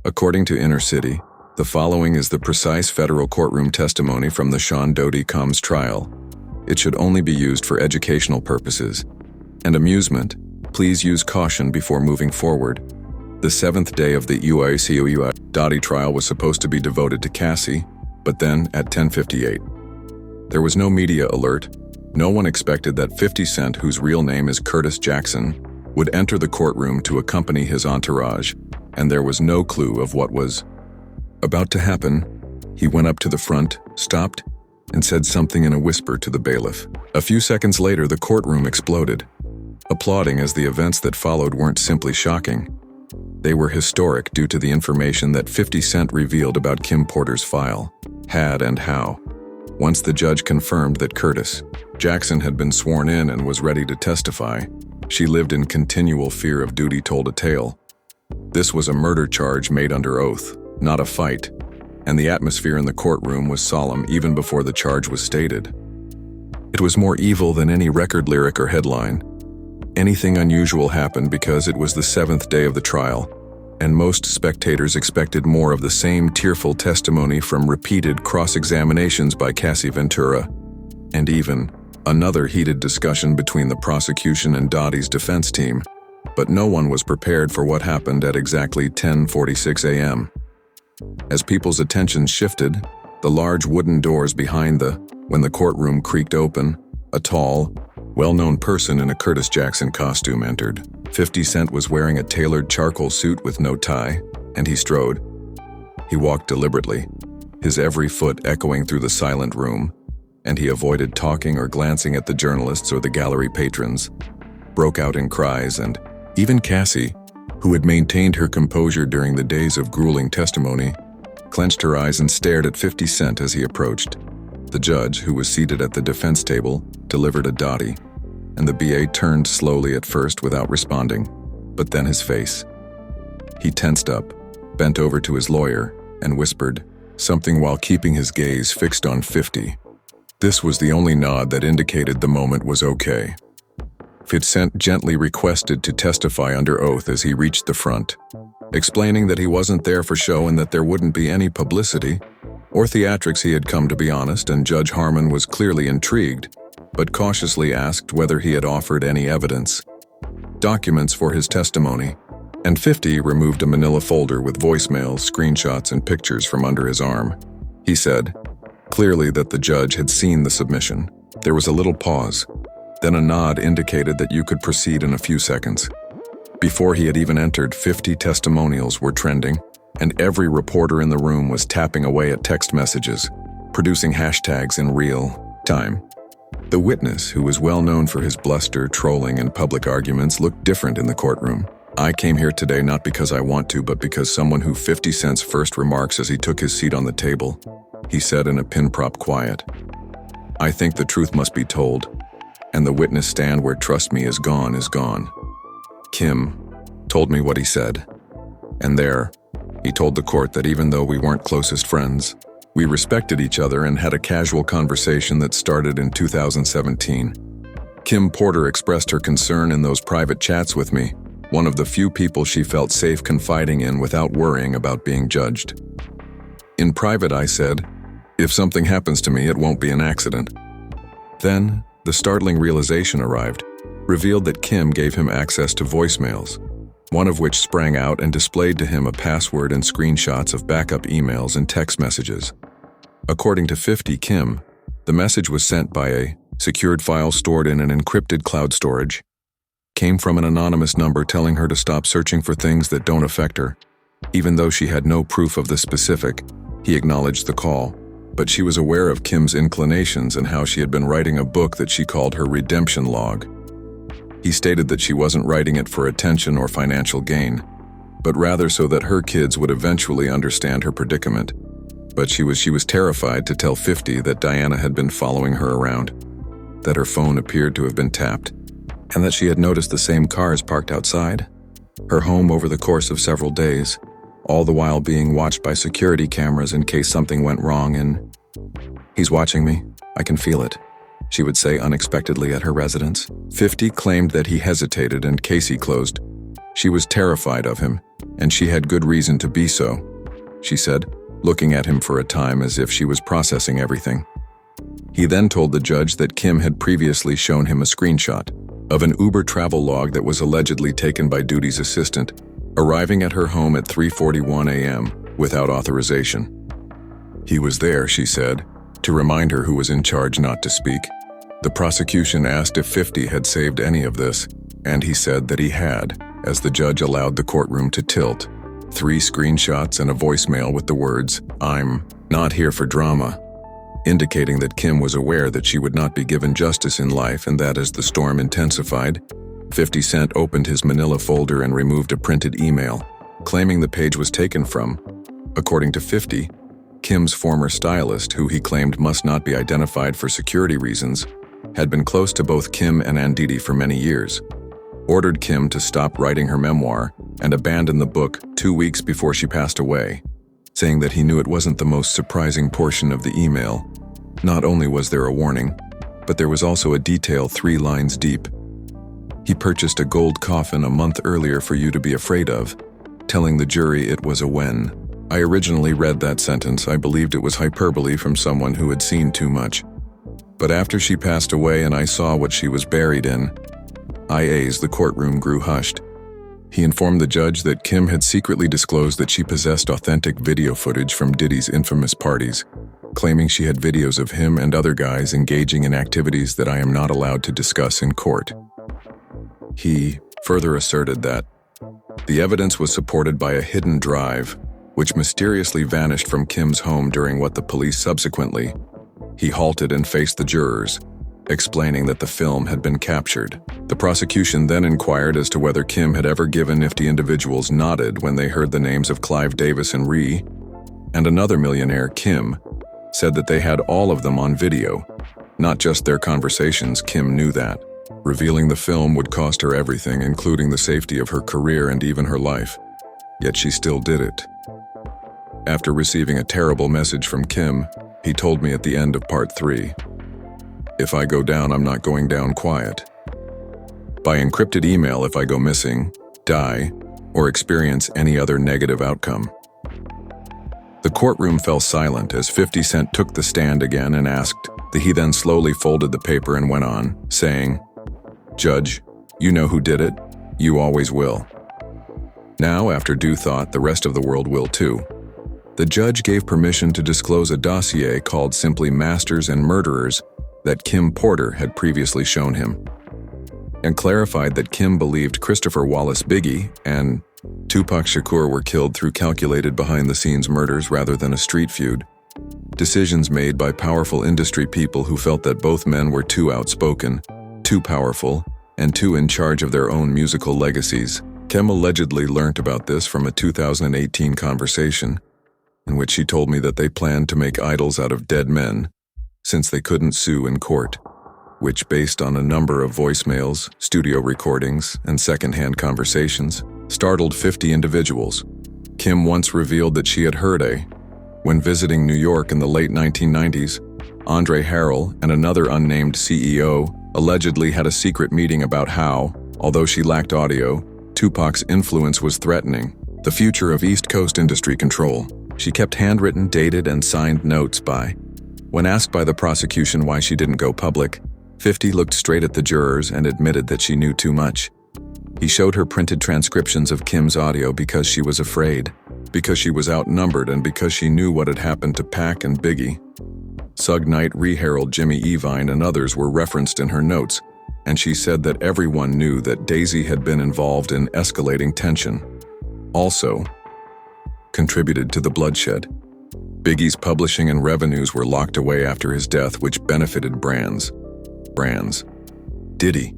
According to Inner City, the following is the precise federal courtroom testimony from the Sean Diddy Combs trial. It should only be used for educational purposes and amusement. Please use caution before moving forward. The seventh day of the Diddy trial was supposed to be devoted to Cassie, but then at 10:58, there was no media alert. No one expected that 50 Cent, whose real name is Curtis Jackson, would enter the courtroom to accompany his entourage, and there was no clue of what was about to happen. He went up to the front, stopped, and said something in a whisper to the bailiff. A few seconds later, the courtroom exploded, applauding as the events that followed weren't simply shocking. They were historic due to the information that 50 Cent revealed about Kim Porter's file, had and how. Once the judge confirmed that Curtis Jackson had been sworn in and was ready to testify, she lived in continual fear of Diddy told a tale. This was a murder charge made under oath, not a fight, and the atmosphere in the courtroom was solemn even before the charge was stated. It was more evil than any record lyric or headline. Anything unusual happened because it was the seventh day of the trial, and most spectators expected more of the same tearful testimony from repeated cross-examinations by Cassie Ventura, and even another heated discussion between the prosecution and Diddy's defense team. But no one was prepared for what happened at exactly 10:46 a.m. As people's attention shifted, the large wooden doors behind when the courtroom creaked open, a tall, well-known person in a Curtis Jackson costume entered. 50 Cent was wearing a tailored charcoal suit with no tie, and he strode. He walked deliberately, his every foot echoing through the silent room, and he avoided talking or glancing at the journalists or the gallery patrons, broke out in cries, and even Cassie, who had maintained her composure during the days of grueling testimony, clenched her eyes and stared at 50 Cent as he approached. The judge, who was seated at the defense table, delivered a Diddy, and the BA turned slowly at first without responding, but then his face. He tensed up, bent over to his lawyer, and whispered something while keeping his gaze fixed on 50. This was the only nod that indicated the moment was okay. 50 Cent gently requested to testify under oath as he reached the front, explaining that he wasn't there for show and that there wouldn't be any publicity or theatrics. He had come to be honest, and Judge Harmon was clearly intrigued, but cautiously asked whether he had offered any evidence, documents for his testimony, and 50 removed a manila folder with voicemails, screenshots, and pictures from under his arm. He said, clearly that the judge had seen the submission. There was a little pause. Then a nod indicated that you could proceed in a few seconds. Before he had even entered, 50 testimonials were trending, and every reporter in the room was tapping away at text messages, producing hashtags in real time. The witness, who was well known for his bluster, trolling, and public arguments, looked different in the courtroom. I came here today not because I want to, but because someone who 50 Cent's first remarks as he took his seat on the table, he said in a pin-prop quiet. I think the truth must be told, and the witness stand where trust me is gone is gone. Kim told me what he said, and there, he told the court that even though we weren't closest friends, we respected each other and had a casual conversation that started in 2017. Kim Porter expressed her concern in those private chats with me, one of the few people she felt safe confiding in without worrying about being judged. In private, I said, if something happens to me, it won't be an accident. Then, the startling realization arrived, revealed that Kim gave him access to voicemails, one of which sprang out and displayed to him a password and screenshots of backup emails and text messages. According to 50 Kim, the message was sent by a secured file stored in an encrypted cloud storage, came from an anonymous number telling her to stop searching for things that don't affect her. Even though she had no proof of the specific, he acknowledged the call, but she was aware of Kim's inclinations and how she had been writing a book that she called her redemption log. He stated that she wasn't writing it for attention or financial gain, but rather so that her kids would eventually understand her predicament. But she was terrified to tell 50 that Diana had been following her around, that her phone appeared to have been tapped, and that she had noticed the same cars parked outside her home over the course of several days, all the while being watched by security cameras in case something went wrong. And he's watching me, I can feel it, she would say unexpectedly at her residence. 50 claimed that he hesitated and case he closed. She was terrified of him, and she had good reason to be so, she said, looking at him for a time as if she was processing everything. He then told the judge that Kim had previously shown him a screenshot of an Uber travel log that was allegedly taken by Diddy's assistant, arriving at her home at 3:41 a.m. without authorization. He was there, she said, to remind her who was in charge not to speak. The prosecution asked if 50 had saved any of this, and he said that he had, as the judge allowed the courtroom to tilt. 3 screenshots and a voicemail with the words, "I'm not here for drama," indicating that Kim was aware that she would not be given justice in life and that as the storm intensified, 50 Cent opened his manila folder and removed a printed email, claiming the page was taken from, according to 50, Kim's former stylist, who he claimed must not be identified for security reasons, had been close to both Kim and Diddy for many years, ordered Kim to stop writing her memoir and abandon the book 2 weeks before she passed away, saying that he knew it wasn't the most surprising portion of the email. Not only was there a warning, but there was also a detail 3 lines deep. He purchased a gold coffin a month earlier for you to be afraid of, telling the jury it was a when. I originally read that sentence. I believed it was hyperbole from someone who had seen too much. But after she passed away and I saw what she was buried in, the courtroom grew hushed. He informed the judge that Kim had secretly disclosed that she possessed authentic video footage from Diddy's infamous parties, claiming she had videos of him and other guys engaging in activities that I am not allowed to discuss in court. He further asserted that the evidence was supported by a hidden drive, which mysteriously vanished from Kim's home during what the police subsequently. He halted and faced the jurors, explaining that the film had been captured. The prosecution then inquired as to whether Kim had ever given nifty individuals nodded when they heard the names of Clive Davis and Ree, and another millionaire, Kim, said that they had all of them on video, not just their conversations. Kim knew that. Revealing the film would cost her everything, including the safety of her career and even her life. Yet she still did it. After receiving a terrible message from Kim, he told me at the end of part 3, "If I go down, I'm not going down quiet. By encrypted email if I go missing, die, or experience any other negative outcome." The courtroom fell silent as 50 Cent took the stand again and asked. He then slowly folded the paper and went on, saying, "Judge, you know who did it. You always will. Now, after due thought, the rest of the world will too." The judge gave permission to disclose a dossier called simply Masters and Murderers that Kim Porter had previously shown him, and clarified that Kim believed Christopher Wallace Biggie and Tupac Shakur were killed through calculated behind-the-scenes murders rather than a street feud. Decisions made by powerful industry people who felt that both men were too outspoken, too powerful, and too in charge of their own musical legacies. Kim allegedly learnt about this from a 2018 conversation, in which she told me that they planned to make idols out of dead men, since they couldn't sue in court, which, based on a number of voicemails, studio recordings, and secondhand conversations, startled 50 individuals. Kim once revealed that she had heard when visiting New York in the late 1990s, Andre Harrell and another unnamed CEO allegedly had a secret meeting about how, although she lacked audio, Tupac's influence was threatening the future of East Coast industry control. She kept handwritten, dated, and signed notes by. When asked by the prosecution why she didn't go public, 50 looked straight at the jurors and admitted that she knew too much. He showed her printed transcriptions of Kim's audio because she was afraid, because she was outnumbered, and because she knew what had happened to Pac and Biggie. Suge Knight, Ree Harold, Jimmy Iovine, and others were referenced in her notes, and she said that everyone knew that Daisy had been involved in escalating tension. Also, contributed to the bloodshed. Biggie's publishing and revenues were locked away after his death, which benefited brands. Diddy.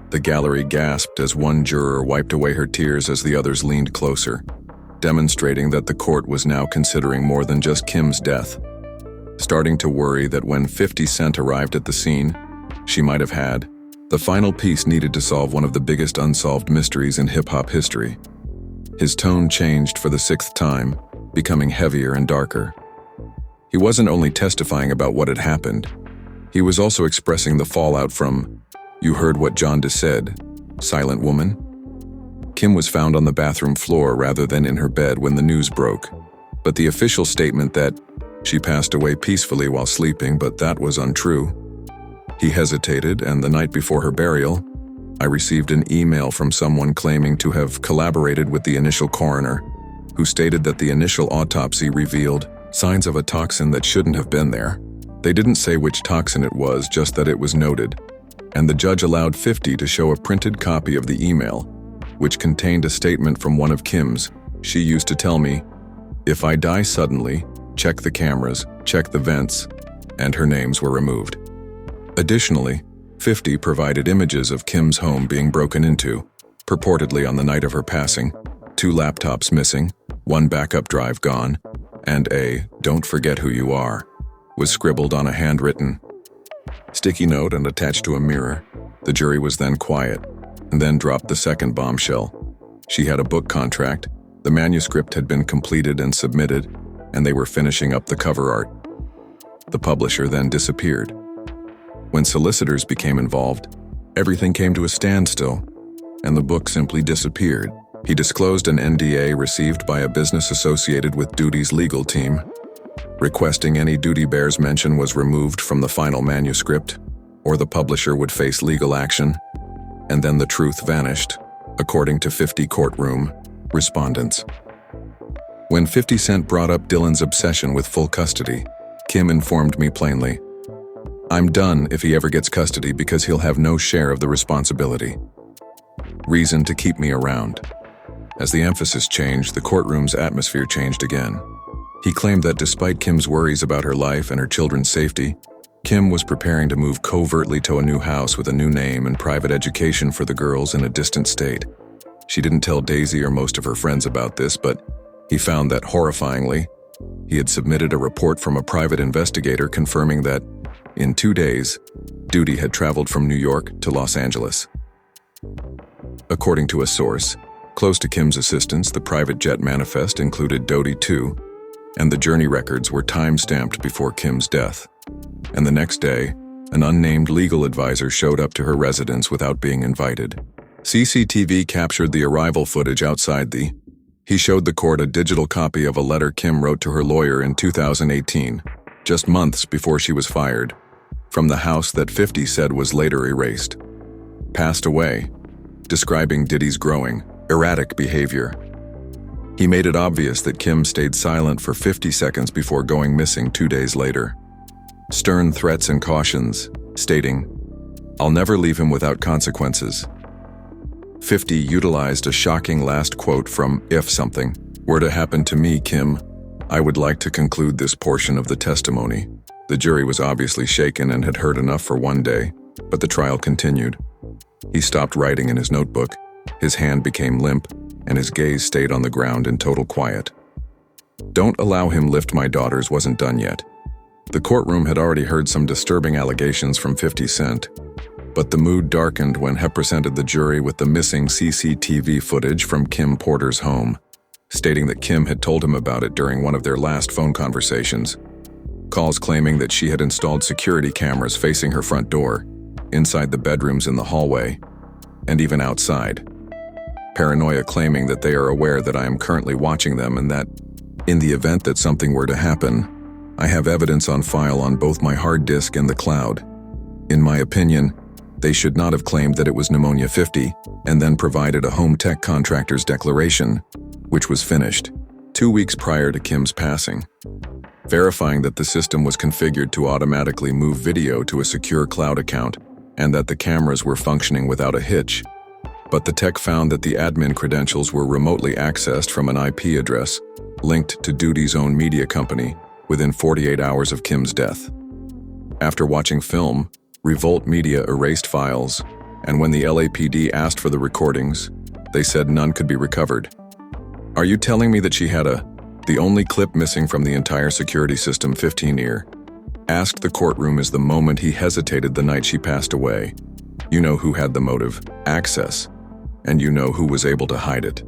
The gallery gasped as one juror wiped away her tears as the others leaned closer, demonstrating that the court was now considering more than just Kim's death. Starting to worry that when 50 Cent arrived at the scene, she might have had the final piece needed to solve one of the biggest unsolved mysteries in hip-hop history. His tone changed for the 6th time, becoming heavier and darker. He wasn't only testifying about what had happened, he was also expressing the fallout from, "You heard what John said, silent woman?" Kim was found on the bathroom floor rather than in her bed when the news broke. But the official statement that she passed away peacefully while sleeping, but that was untrue. He hesitated, and the night before her burial, I received an email from someone claiming to have collaborated with the initial coroner, who stated that the initial autopsy revealed signs of a toxin that shouldn't have been there. They didn't say which toxin it was, just that it was noted. And the judge allowed 50 to show a printed copy of the email, which contained a statement from one of Kim's. She used to tell me, "If I die suddenly, check the cameras, check the vents," and her names were removed. Additionally, 50 provided images of Kim's home being broken into, purportedly on the night of her passing, 2 laptops missing, 1 backup drive gone, and a "Don't forget who you are" was scribbled on a handwritten sticky note and attached to a mirror. The jury was then quiet, and then dropped the second bombshell. She had a book contract, the manuscript had been completed and submitted, and they were finishing up the cover art. The publisher then disappeared. When solicitors became involved, everything came to a standstill, and the book simply disappeared. He disclosed an NDA received by a business associated with Diddy's legal team, requesting any Diddy Bears mention was removed from the final manuscript, or the publisher would face legal action, and then the truth vanished, according to 50 courtroom respondents. When 50 Cent brought up Dylan's obsession with full custody, Kim informed me plainly, "I'm done if he ever gets custody because he'll have no share of the responsibility." Reason to keep me around. As the emphasis changed, the courtroom's atmosphere changed again. He claimed that despite Kim's worries about her life and her children's safety, Kim was preparing to move covertly to a new house with a new name and private education for the girls in a distant state. She didn't tell Daisy or most of her friends about this, but he found that, horrifyingly, he had submitted a report from a private investigator confirming that, in 2 days, Diddy had traveled from New York to Los Angeles. According to a source close to Kim's assistance, the private jet manifest included Diddy too, and the journey records were time-stamped before Kim's death. And the next day, an unnamed legal advisor showed up to her residence without being invited. CCTV captured the arrival footage outside He showed the court a digital copy of a letter Kim wrote to her lawyer in 2018, just months before she was fired, from the house that 50 said was later erased. Passed away, describing Diddy's growing, erratic behavior. He made it obvious that Kim stayed silent for 50 seconds before going missing 2 days later. Stern threats and cautions, stating, "I'll never leave him without consequences." 50 utilized a shocking last quote from "If something were to happen to me, Kim, I would like to conclude this portion of the testimony." The jury was obviously shaken and had heard enough for one day, but the trial continued. He stopped writing in his notebook, his hand became limp, and his gaze stayed on the ground in total quiet. "Don't allow him lift my daughters" wasn't done yet. The courtroom had already heard some disturbing allegations from 50 Cent, but the mood darkened when He presented the jury with the missing CCTV footage from Kim Porter's home, stating that Kim had told him about it during one of their last phone conversations. Calls claiming that she had installed security cameras facing her front door, inside the bedrooms in the hallway, and even outside. Paranoia claiming that they are aware that I am currently watching them and that, in the event that something were to happen, I have evidence on file on both my hard disk and the cloud. In my opinion, they should not have claimed that it was Pneumonia 50 and then provided a home tech contractor's declaration, which was finished 2 weeks prior to Kim's passing, verifying that the system was configured to automatically move video to a secure cloud account and that the cameras were functioning without a hitch. But the tech found that the admin credentials were remotely accessed from an IP address linked to Diddy's own media company within 48 hours of Kim's death. After watching film, Revolt Media erased files, and when the LAPD asked for the recordings, they said none could be recovered. "Are you telling me that she had the only clip missing from the entire security system 15-year?" Asked the courtroom is the moment he hesitated the night she passed away. You know who had the motive, access, and you know who was able to hide it.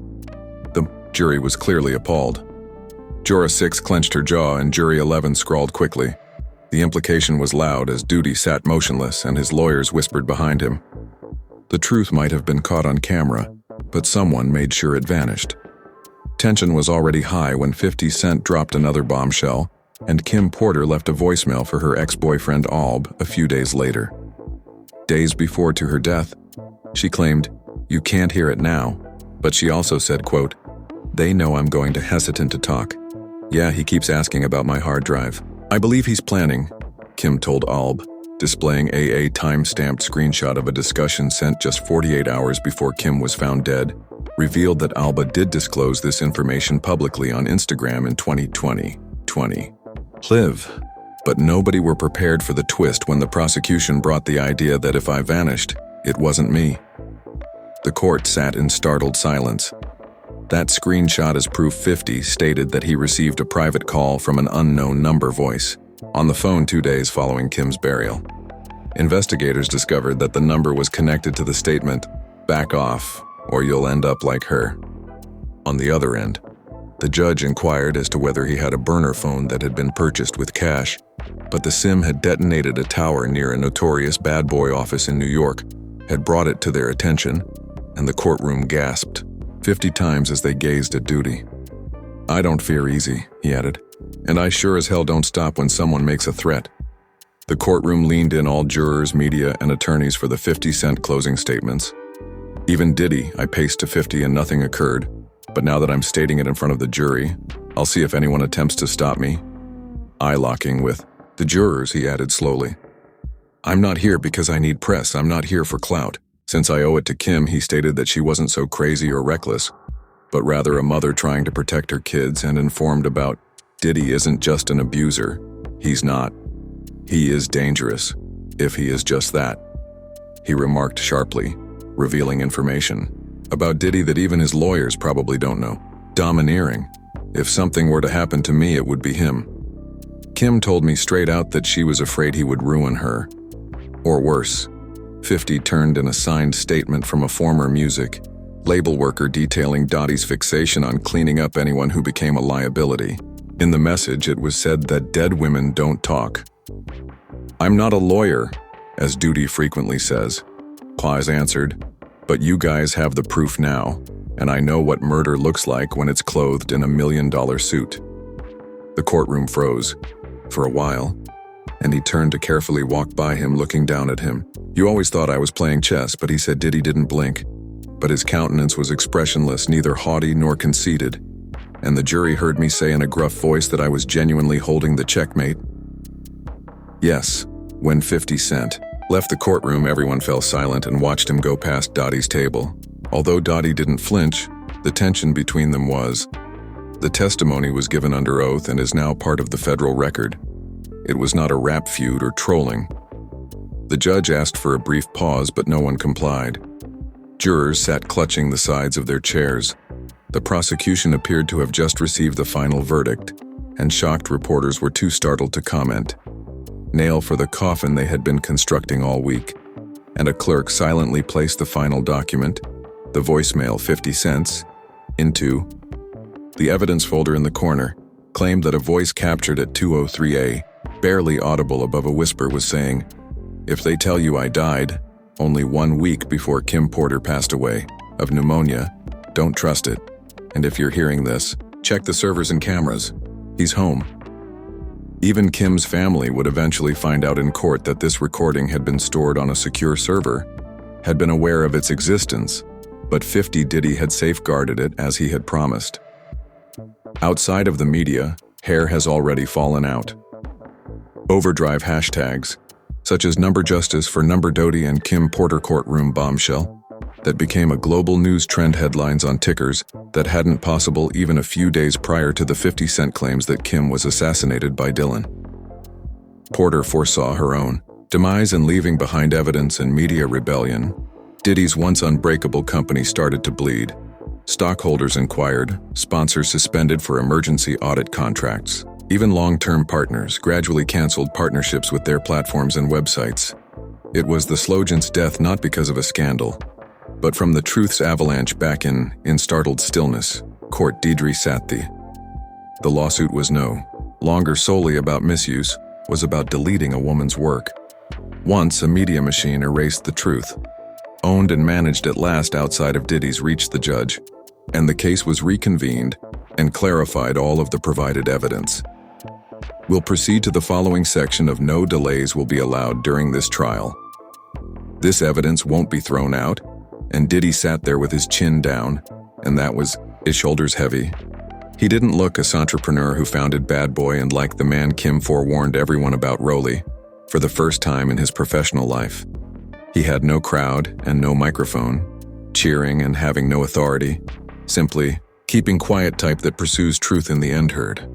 The jury was clearly appalled. Juror 6 clenched her jaw and Jury 11 scrawled quickly. The implication was loud as Diddy sat motionless and his lawyers whispered behind him. The truth might have been caught on camera, but someone made sure it vanished. Tension was already high when 50 Cent dropped another bombshell, and Kim Porter left a voicemail for her ex-boyfriend Alb a few days later. Days before to her death, she claimed, "You can't hear it now," but she also said, quote, "They know I'm going to hesitant to talk. Yeah, he keeps asking about my hard drive. I believe he's planning," Kim told Alb, displaying a time-stamped screenshot of a discussion sent just 48 hours before Kim was found dead, revealed that Alba did disclose this information publicly on Instagram in 2020. But nobody were prepared for the twist when the prosecution brought the idea that if I vanished, it wasn't me. The court sat in startled silence. That screenshot as proof 50 stated that he received a private call from an unknown number voice on the phone 2 days following Kim's burial. Investigators discovered that the number was connected to the statement, "Back off, or you'll end up like her." On the other end, the judge inquired as to whether he had a burner phone that had been purchased with cash, but the SIM had detonated a tower near a notorious bad boy office in New York, had brought it to their attention, and the courtroom gasped 50 times as they gazed at Diddy. "I don't fear easy," he added, "and I sure as hell don't stop when someone makes a threat." The courtroom leaned in all jurors, media, and attorneys for the 50 Cent closing statements. "Even Diddy, I paced to 50 and nothing occurred, but now that I'm stating it in front of the jury, I'll see if anyone attempts to stop me." Eye-locking with the jurors, he added slowly, "I'm not here because I need press, I'm not here for clout. Since I owe it to Kim," he stated that she wasn't so crazy or reckless, but rather a mother trying to protect her kids, and informed about Diddy isn't just an abuser. He's not. He is dangerous, if he is just that. He remarked sharply, revealing information about Diddy that even his lawyers probably don't know. Domineering. If something were to happen to me, it would be him. Kim told me straight out that she was afraid he would ruin her. Or worse. 50 turned in a signed statement from a former music label worker detailing Dotty's fixation on cleaning up anyone who became a liability. In the message, it was said that dead women don't talk. "I'm not a lawyer," as Diddy frequently says. Plies answered, "But you guys have the proof now, and I know what murder looks like when it's clothed in a $1 million suit." The courtroom froze, for a while, and he turned to carefully walk by him, looking down at him. "You always thought I was playing chess," but he said Diddy didn't blink. But his countenance was expressionless, neither haughty nor conceited, and the jury heard me say in a gruff voice that I was genuinely holding the checkmate. Yes, when 50 Cent left the courtroom, everyone fell silent and watched him go past Dotty's table. Although Dotty didn't flinch, the tension between them was. The testimony was given under oath and is now part of the federal record. It was not a rap feud or trolling. The judge asked for a brief pause, but no one complied. Jurors sat clutching the sides of their chairs. The prosecution appeared to have just received the final verdict, and shocked reporters were too startled to comment. Nail for the coffin they had been constructing all week, and a clerk silently placed the final document, the voicemail 50 cents, into the evidence folder in the corner. Claimed that a voice captured at 2:03 barely audible above a whisper, was saying, "If they tell you I died, only 1 week before Kim Porter passed away, of pneumonia, don't trust it. And if you're hearing this, check the servers and cameras. He's home." Even Kim's family would eventually find out in court that this recording had been stored on a secure server, had been aware of its existence, but 50 Diddy had safeguarded it as he had promised. Outside of the media, hair has already fallen out. Overdrive hashtags, such as Number Justice for Number Dodie and Kim Porter Courtroom Bombshell, that became a global news trend headlines on tickers that hadn't possible even a few days prior to the 50 Cent claims that Kim was assassinated by Dylan. Porter foresaw her own demise and leaving behind evidence and media rebellion. Diddy's once unbreakable company started to bleed. Stockholders inquired, sponsors suspended for emergency audit contracts. Even long-term partners gradually canceled partnerships with their platforms and websites. It was the Slogent's death not because of a scandal, but from the truth's avalanche back in startled stillness, Court Deirdre Sathi. The lawsuit was no longer solely about misuse, was about deleting a woman's work. Once a media machine erased the truth. owned and managed at last outside of Diddy's reached the judge, and the case was reconvened and clarified all of the provided evidence. We'll proceed to the following section of no delays will be allowed during this trial. This evidence won't be thrown out, and Diddy sat there with his chin down, and that was his shoulders heavy. He didn't look a entrepreneur who founded Bad Boy and like the man Kim forewarned everyone about Rolly for the first time in his professional life. He had no crowd and no microphone, cheering and having no authority, simply keeping quiet type that pursues truth in the end heard.